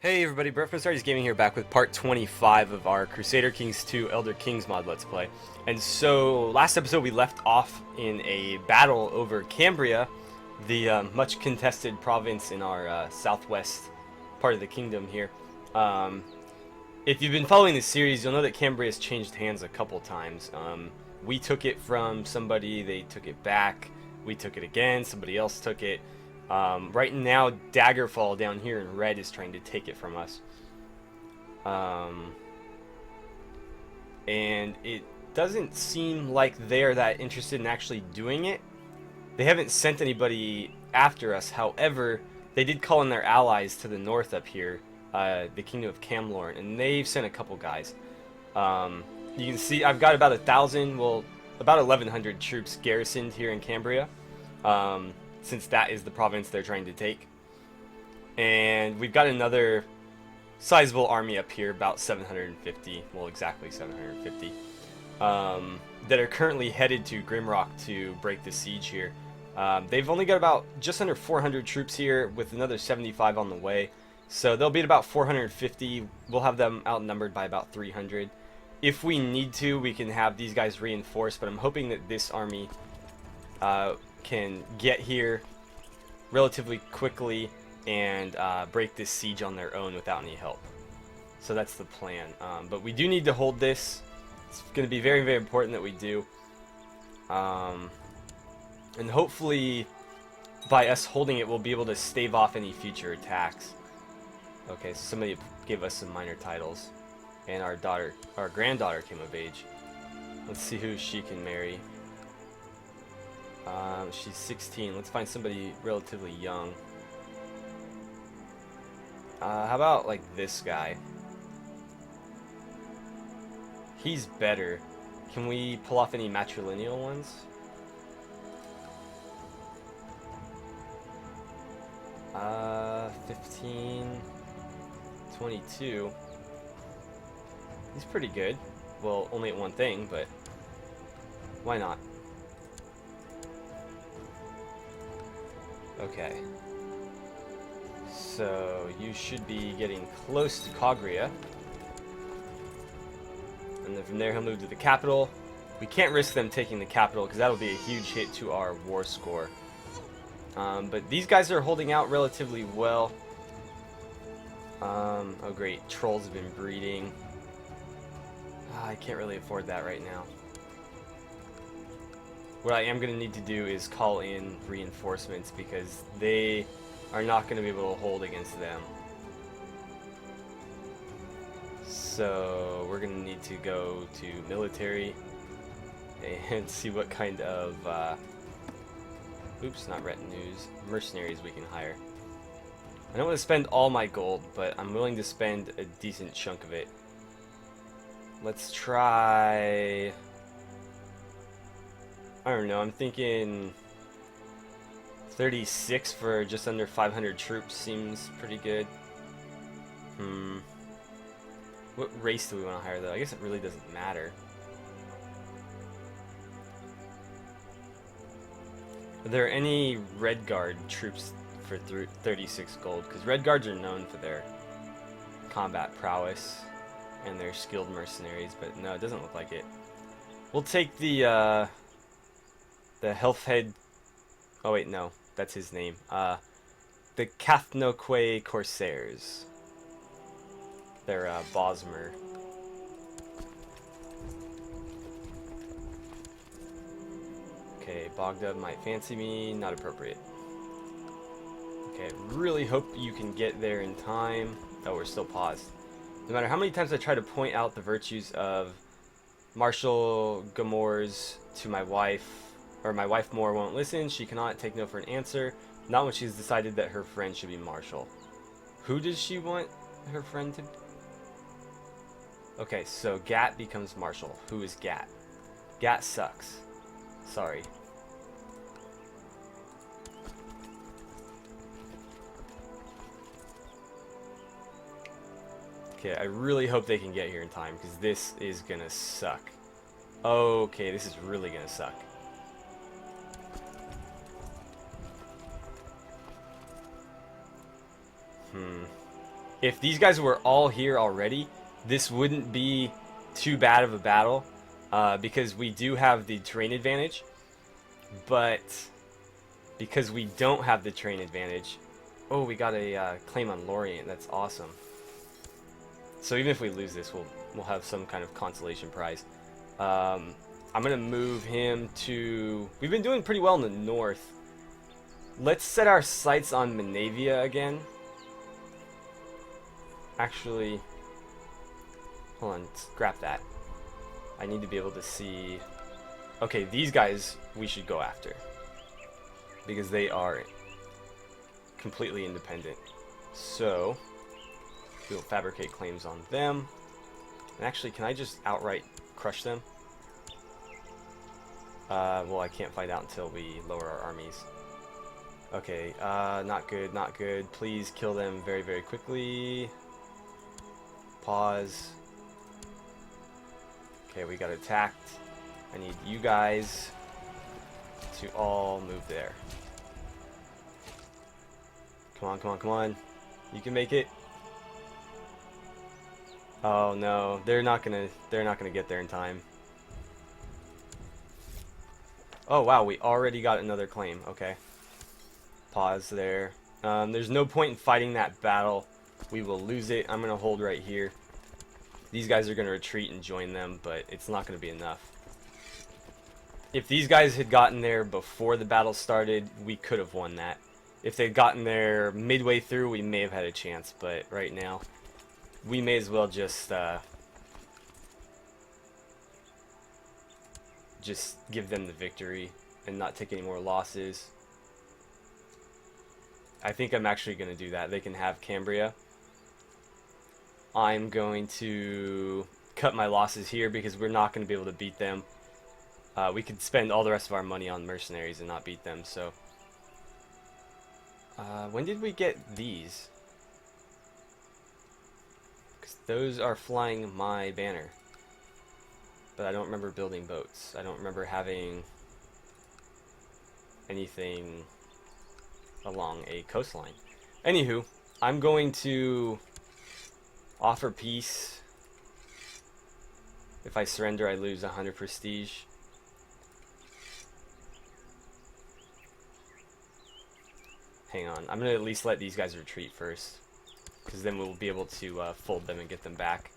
Hey everybody, Breath Gaming here, back with part 25 of our Crusader Kings 2 Elder Kings mod Let's Play. And so, last episode we left off in a battle over Cambria, the much contested province in our southwest part of the kingdom here. If you've been following this series, you'll know that Cambria has changed hands a couple times. We took it from somebody, they took it back, we took it again, somebody else took it. Right now, Daggerfall down here in red is trying to take it from us. And it doesn't seem like they're that interested in actually doing it. They haven't sent anybody after us. However, they did call in their allies to the north up here, the Kingdom of Camlorn, and they've sent a couple guys. You can see I've got about 1,000, well, about 1,100 troops garrisoned here in Cambria. Since that is the province they're trying to take. And we've got another sizable army up here, about 750, well exactly 750, that are currently headed to Grimrock to break the siege here. They've only got about just under 400 troops here, with another 75 on the way. So they'll be at about 450, we'll have them outnumbered by about 300. If we need to, we can have these guys reinforced, but I'm hoping that this army can get here relatively quickly and break this siege on their own without any help. So that's the plan. But we do need to hold this. It's going to be very, very important that we do. And hopefully by us holding it, we'll be able to stave off any future attacks. Okay, so somebody gave us some minor titles. And our granddaughter came of age. Let's see who she can marry. She's 16. Let's find somebody relatively young. How about like this guy? He's better. Can we pull off any matrilineal ones? Uh, 15, 22. He's pretty good. Well, only at one thing, but why not? Okay, so you should be getting close to Kagria, and then from there he'll move to the capital. We can't risk them taking the capital because that'll be a huge hit to our war score. But these guys are holding out relatively well. Oh great, trolls have been breeding. I can't really afford that right now. What I am going to need to do is call in reinforcements because they are not going to be able to hold against them. So we're going to need to go to military and see what kind of, oops, not retinues, mercenaries we can hire. I don't want to spend all my gold, but I'm willing to spend a decent chunk of it. Let's try... I don't know, I'm thinking 36 for just under 500 troops seems pretty good. What race do we want to hire though? I guess it really doesn't matter. Are there any Red Guard troops for 36 gold? Because Red Guards are known for their combat prowess and their skilled mercenaries, but no, it doesn't look like it. We'll take the health head. Oh wait, no, that's his name. The Kathnoque Corsairs. They're Bosmer. Okay, Bogdub might fancy me. Not appropriate. Okay, really hope you can get there in time. Oh, we're still paused. No matter how many times I try to point out the virtues of Marshal Gamor's to my wife, or my wife Moore won't listen. She cannot take no for an answer. Not when she's decided that her friend should be Marshal. Who does she want her friend to... Okay, so Gat becomes Marshal. Who is Gat? Gat sucks. Sorry. Okay, I really hope they can get here in time, because this is gonna suck. Okay, this is really gonna suck. If these guys were all here already, this wouldn't be too bad of a battle, because we do have the terrain advantage. But because we don't have the terrain advantage, oh, we got a claim on Lorient. That's awesome. So even if we lose this, we'll have some kind of consolation prize. I'm gonna move him to. We've been doing pretty well in the north. Let's set our sights on Manavia again. Actually, hold on, scrap that. I need to be able to see. Okay, these guys we should go after because they are completely independent. So we'll fabricate claims on them. And actually, can I just outright crush them? Well, I can't find out until we lower our armies. Okay, not good, not good. Please kill them very, very quickly. Pause. Okay, we got attacked. I need you guys to all move there. Come on, come on, come on. You can make it. Oh no, they're not gonna get there in time. Oh wow, we already got another claim. Okay. Pause there. There's no point in fighting that battle. We will lose it. I'm gonna hold right here. These guys are gonna retreat and join them, but it's not gonna be enough. If these guys had gotten there before the battle started, we could have won that. If they'd gotten there midway through, we may have had a chance, but right now, we may as well just give them the victory and not take any more losses. I think I'm actually going to do that. They can have Cambria. I'm going to cut my losses here because we're not going to be able to beat them. We could spend all the rest of our money on mercenaries and not beat them, so... when did we get these? Because those are flying my banner. But I don't remember building boats. I don't remember having anything along a coastline. Anywho, I'm going to offer peace. If I surrender, I lose 100 prestige. Hang on, I'm going to at least let these guys retreat first, because then we'll be able to fold them and get them back.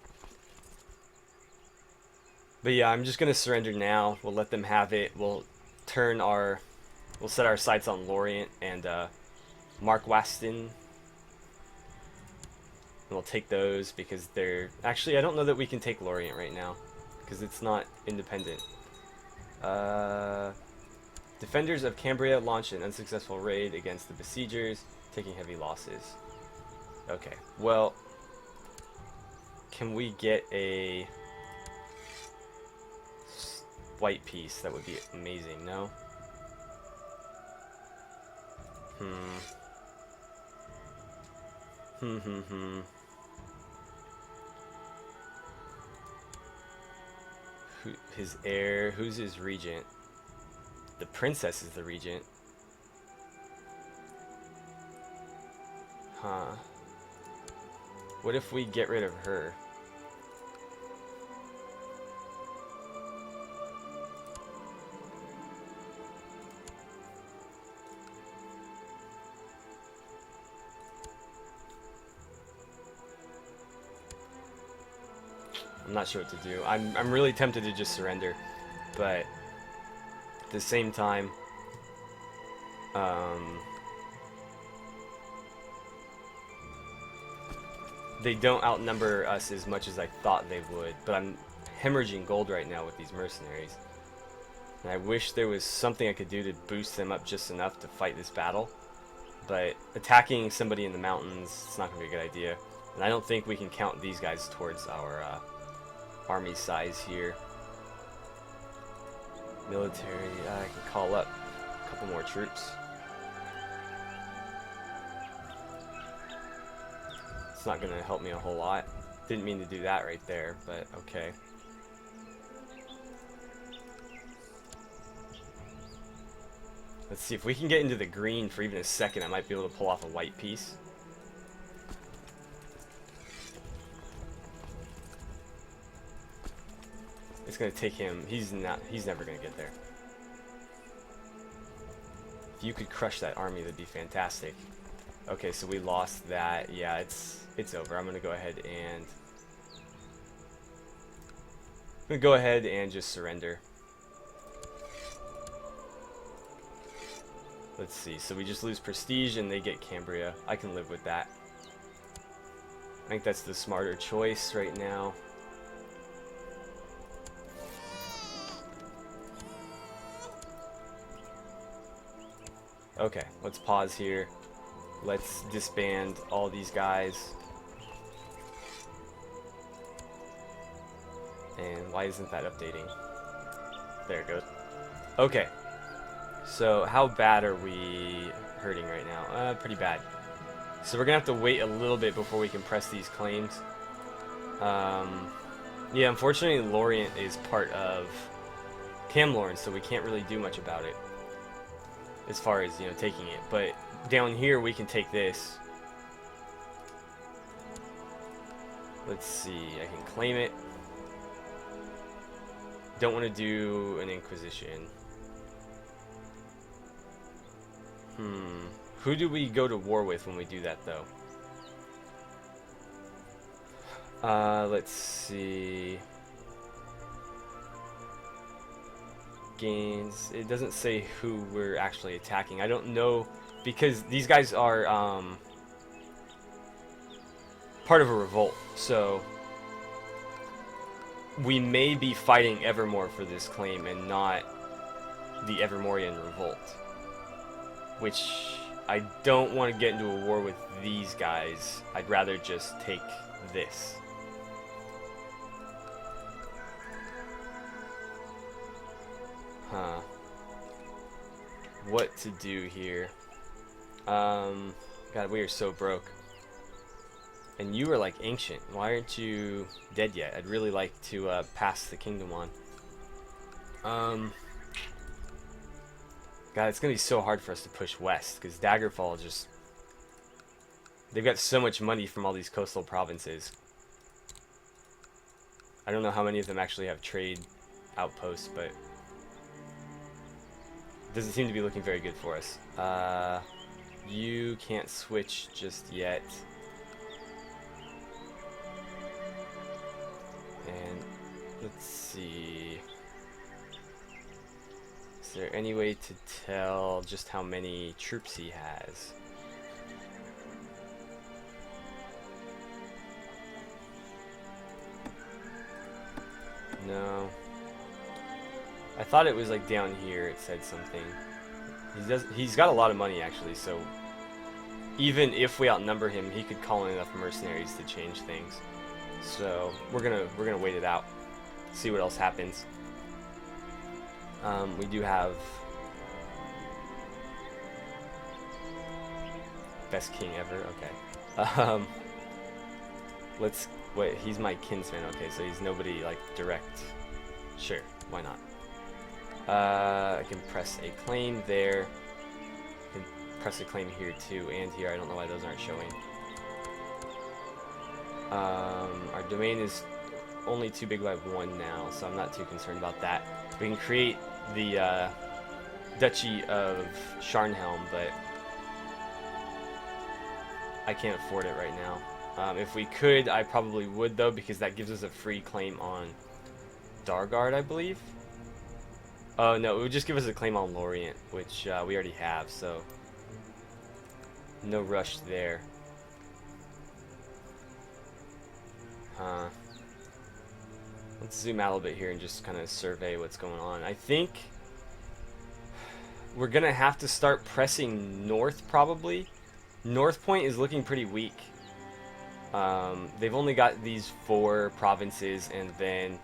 But yeah, I'm just going to surrender now. We'll let them have it. We'll set our sights on Lorient and Mark Waston. And we'll take those because they're... Actually, I don't know that we can take Lorient right now, because it's not independent. Defenders of Cambria launched an unsuccessful raid against the besiegers, taking heavy losses. Okay, well, can we get a white piece? That would be amazing, no? His heir, who's his regent? The princess is the regent. Huh. What if we get rid of her? I'm not sure what to do. I'm really tempted to just surrender, but at the same time, they don't outnumber us as much as I thought they would, but I'm hemorrhaging gold right now with these mercenaries. And I wish there was something I could do to boost them up just enough to fight this battle, but attacking somebody in the mountains, it's not going to be a good idea. And I don't think we can count these guys towards our army size here. Military, I can call up a couple more troops. It's not going to help me a whole lot. Didn't mean to do that right there, but okay. Let's see if we can get into the green for even a second. I might be able to pull off a white piece. It's gonna take him. He's never gonna get there. If you could crush that army, that'd be fantastic. Okay, so we lost that. Yeah, it's over. I'm gonna go ahead and just surrender. Let's see. So we just lose prestige and they get Cambria. I can live with that. I think that's the smarter choice right now. Okay, let's pause here. Let's disband all these guys. And why isn't that updating? There it goes. Okay. So how bad are we hurting right now? Pretty bad. So we're gonna have to wait a little bit before we can press these claims. Yeah, unfortunately Lorient is part of Camlorn, so we can't really do much about it as far as, you know, taking it. But down here we can take this. Let's see, I can claim it. Don't want to do an Inquisition. Who do we go to war with when we do that, though? Let's see. Gains. It doesn't say who we're actually attacking. I don't know, because these guys are part of a revolt, so we may be fighting Evermore for this claim and not the Evermorian revolt, which I don't want to get into a war with these guys. I'd rather just take this. What to do here? God, we are so broke. And you are like ancient. Why aren't you dead yet? I'd really like to pass the kingdom on. God, it's gonna be so hard for us to push west, because Daggerfall just... They've got so much money from all these coastal provinces. I don't know how many of them actually have trade outposts, but... It doesn't seem to be looking very good for us. You can't switch just yet. And let's see... Is there any way to tell just how many troops he has? No. I thought it was like down here it said something. He's got a lot of money actually, so even if we outnumber him, he could call in enough mercenaries to change things. So we're gonna wait it out. See what else happens. We do have best king ever. Okay. Let's wait. He's my kinsman. Okay, so he's nobody like direct. Sure, why not? I can press a claim there. I can press a claim here too, and here. I don't know why those aren't showing. Our domain is only too big by 1 now, so I'm not too concerned about that. We can create the Duchy of Sharnhelm, but I can't afford it right now. If we could, I probably would though, because that gives us a free claim on Dargard, I believe. Oh no, it would just give us a claim on Lorient, which we already have, so no rush there. Let's zoom out a little bit here and just kind of survey what's going on. I think we're gonna have to start pressing north probably. North Point is looking pretty weak. They've only got these 4 provinces, and then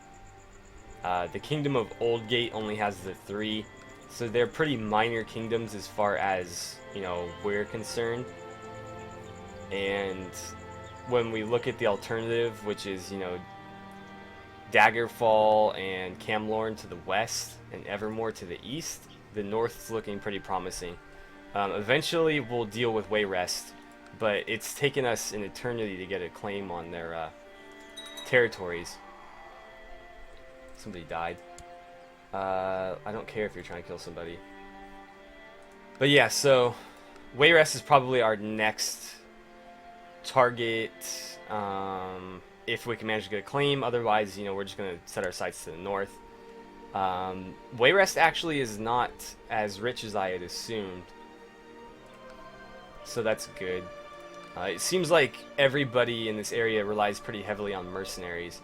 the Kingdom of Oldgate only has the 3, so they're pretty minor kingdoms as far as, you know, we're concerned. And when we look at the alternative, which is, you know, Daggerfall and Camlorn to the west and Evermore to the east, the north is looking pretty promising. Eventually we'll deal with Wayrest, but it's taken us an eternity to get a claim on their territories. Somebody died. I don't care if you're trying to kill somebody. But yeah, so Wayrest is probably our next target, if we can manage to get a claim. Otherwise, you know, we're just going to set our sights to the north. Wayrest actually is not as rich as I had assumed, so that's good. It seems like everybody in this area relies pretty heavily on mercenaries,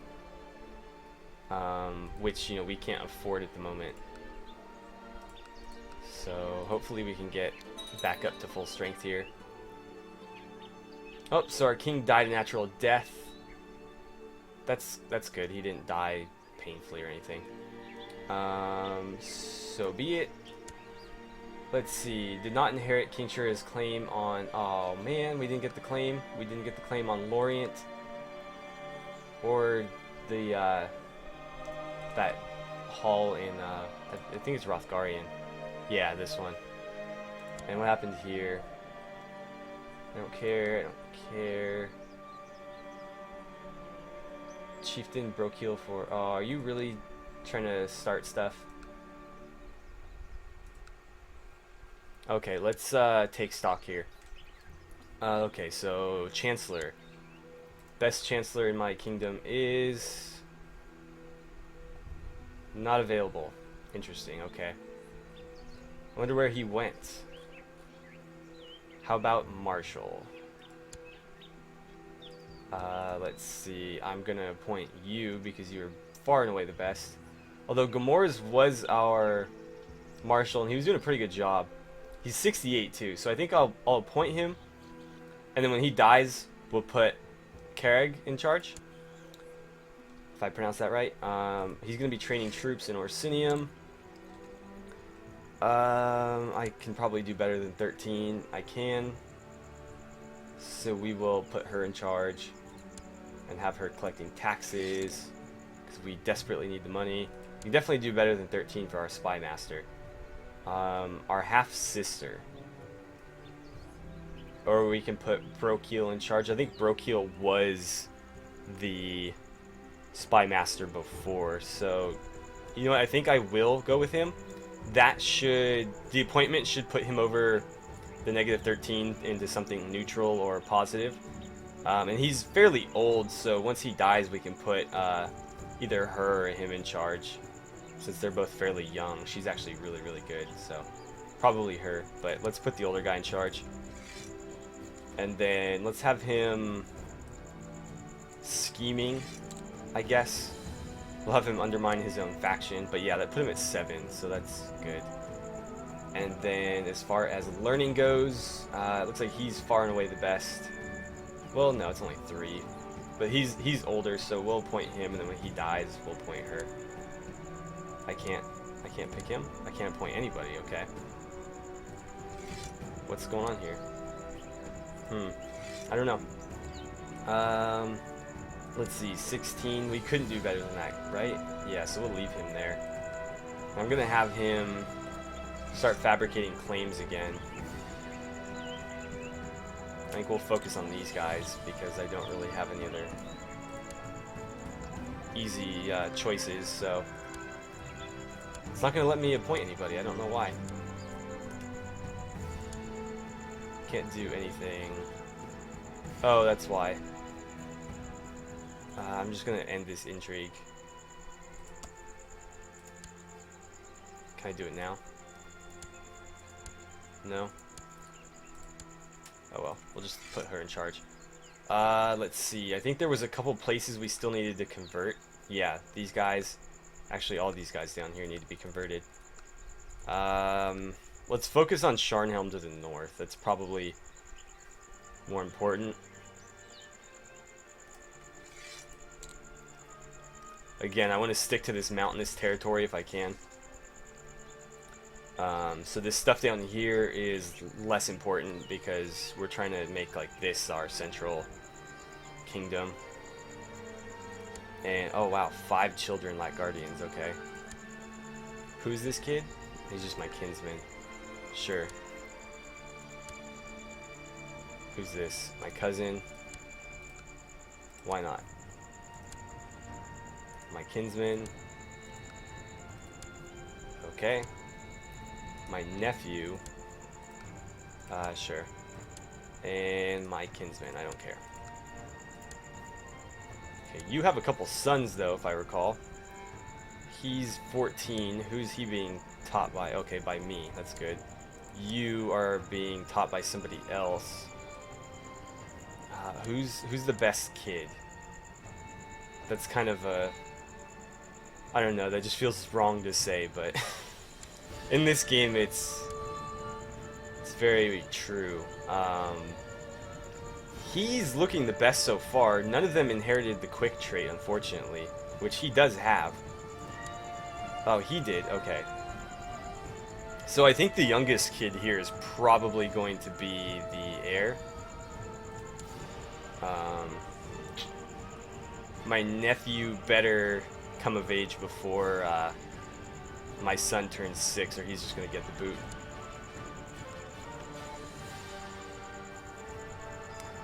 which, you know, we can't afford at the moment. So hopefully we can get back up to full strength here. Oh, so our king died a natural death. That's good. He didn't die painfully or anything. So be it. Let's see. Did not inherit kingship his claim on... Oh, man. We didn't get the claim. We didn't get the claim on Lorient. Or the, that hall in, I think it's Rothgarian. Yeah, this one. And what happened here? I don't care. I don't care. Chieftain broke heel for... Oh, are you really trying to start stuff? Okay, let's take stock here. Okay, so Chancellor. Best Chancellor in my kingdom is... not available. Interesting, okay. I wonder where he went. How about Marshall? Let's see. I'm gonna appoint you because you're far and away the best. Although Gamor's was our Marshal and he was doing a pretty good job. He's 68 too, so I think I'll appoint him. And then when he dies, we'll put Carreg in charge. If I pronounce that right. He's gonna be training troops in Orsinium. I can probably do better than 13. I can. So we will put her in charge and have her collecting taxes because we desperately need the money. We can definitely do better than 13 for our spy master. Our half sister. Or we can put Brokiel in charge. I think Brokiel was the spy master before, so you know what? I think I will go with him. That should, the appointment should put him over the negative 13 into something neutral or positive. And he's fairly old, so once he dies, we can put either her or him in charge. Since they're both fairly young, she's actually really, really good, so probably her. But let's put the older guy in charge. And then let's have him scheming, I guess. We'll have him undermine his own faction, but yeah, that put him at 7, so that's good. And then as far as learning goes, it looks like he's far and away the best. Well, no, it's only 3, but he's older, so we'll appoint him, and then when he dies, we'll appoint her. I can't pick him. I can't appoint anybody. Okay. What's going on here? I don't know. Let's see, 16. We couldn't do better than that, right? Yeah, so we'll leave him there. I'm gonna have him start fabricating claims again. I think we'll focus on these guys because I don't really have any other easy choices, so it's not gonna let me appoint anybody. I don't know why. Can't do anything. Oh, that's why. I'm just gonna end this intrigue. Can I do it now? No? Oh well, we'll just put her in charge. Let's see. I think there was a couple places we still needed to convert. Yeah, these guys. Actually, all these guys down here need to be converted. Let's focus on Sharnhelm to the north. That's probably more important. Again, I want to stick to this mountainous territory if I can. So this stuff down here is less important because we're trying to make like this our central kingdom. And oh wow, 5 children like guardians. Okay. Who's this kid? He's just my kinsman. Sure. Who's this? My cousin. Why not? My kinsman. Okay. My nephew. Sure. And my kinsman, I don't care. Okay, you have a couple sons, though, if I recall. He's 14. Who's he being taught by? Okay, by me. That's good. You are being taught by somebody else. Who's the best kid? That's kind of a... I don't know, that just feels wrong to say, but... in this game, it's very true. He's looking the best so far. None of them inherited the quick trait, unfortunately, which he does have. Oh, he did. Okay. So I think the youngest kid here is probably going to be the heir. My nephew better come of age before my son turns 6, or he's just going to get the boot.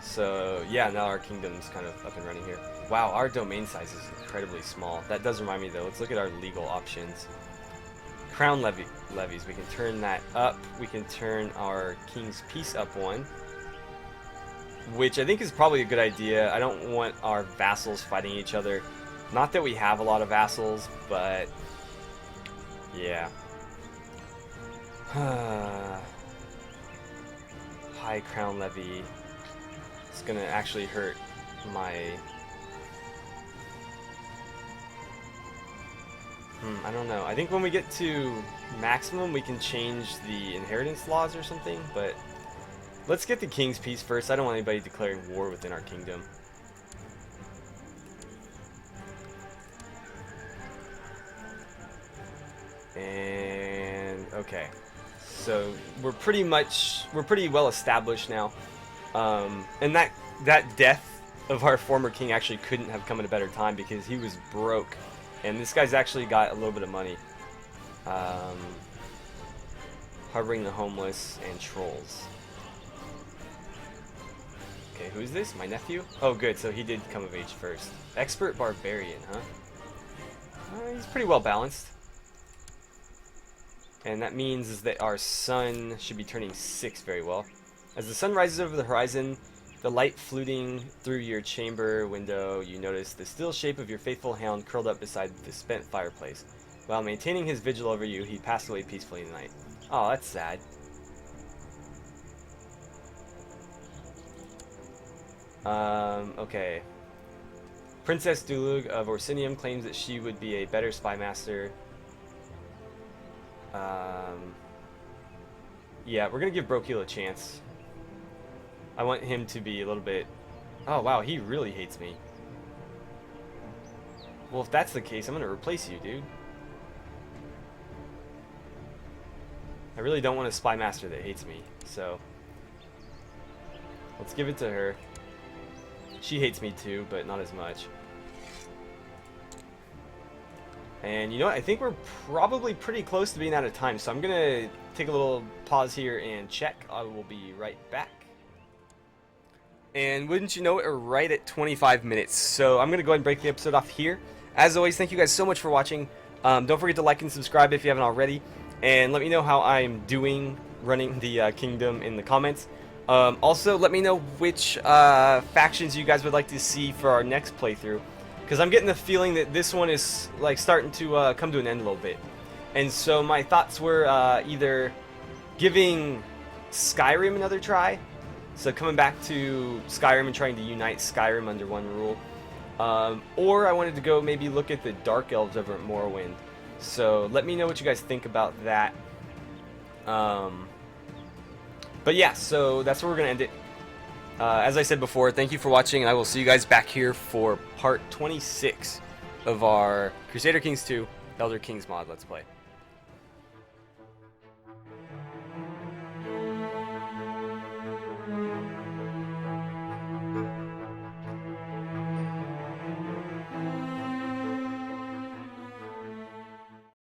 So, yeah, now our kingdom's kind of up and running here. Wow, our domain size is incredibly small. That does remind me, though. Let's look at our legal options. Crown levies. We can turn that up. We can turn our King's Peace up 1. Which I think is probably a good idea. I don't want our vassals fighting each other. Not that we have a lot of vassals, but... yeah. High crown levy. It's gonna actually hurt my... I don't know. I think when we get to maximum, we can change the inheritance laws or something, but... let's get the King's Peace first. I don't want anybody declaring war within our kingdom. And okay, so we're pretty well established now, and that death of our former king actually couldn't have come at a better time because he was broke, and this guy's actually got a little bit of money. Harboring the homeless and trolls. Okay, who's this? My nephew? Oh, good. So he did come of age first. Expert barbarian, huh? He's pretty well balanced. And that means is that our sun should be turning 6 very well. As the sun rises over the horizon, the light fluting through your chamber window, you notice the still shape of your faithful hound curled up beside the spent fireplace. While maintaining his vigil over you, he passed away peacefully tonight. Oh, that's sad. Okay. Princess Dulug of Orsinium claims that she would be a better spy master. Yeah, we're gonna give Brokil a chance. I want him to be a little bit... oh, wow, he really hates me. Well, if that's the case, I'm gonna replace you, dude. I really don't want a spy master that hates me, so... let's give it to her. She hates me too, but not as much. And you know what? I think we're probably pretty close to being out of time, so I'm gonna take a little pause here and check. I will be right back. And wouldn't you know it, we're right at 25 minutes. So I'm gonna go ahead and break the episode off here. As always, thank you guys so much for watching. Don't forget to like and subscribe if you haven't already. And let me know how I'm doing running the kingdom in the comments. Also, let me know which factions you guys would like to see for our next playthrough. Because I'm getting the feeling that this one is like starting to come to an end a little bit. And so my thoughts were either giving Skyrim another try. So coming back to Skyrim and trying to unite Skyrim under one rule. Or I wanted to go maybe look at the Dark Elves over at Morrowind. So let me know what you guys think about that. But yeah, so that's where we're going to end it. As I said before, thank you for watching, and I will see you guys back here for part 26 of our Crusader Kings 2 Elder Kings mod Let's Play.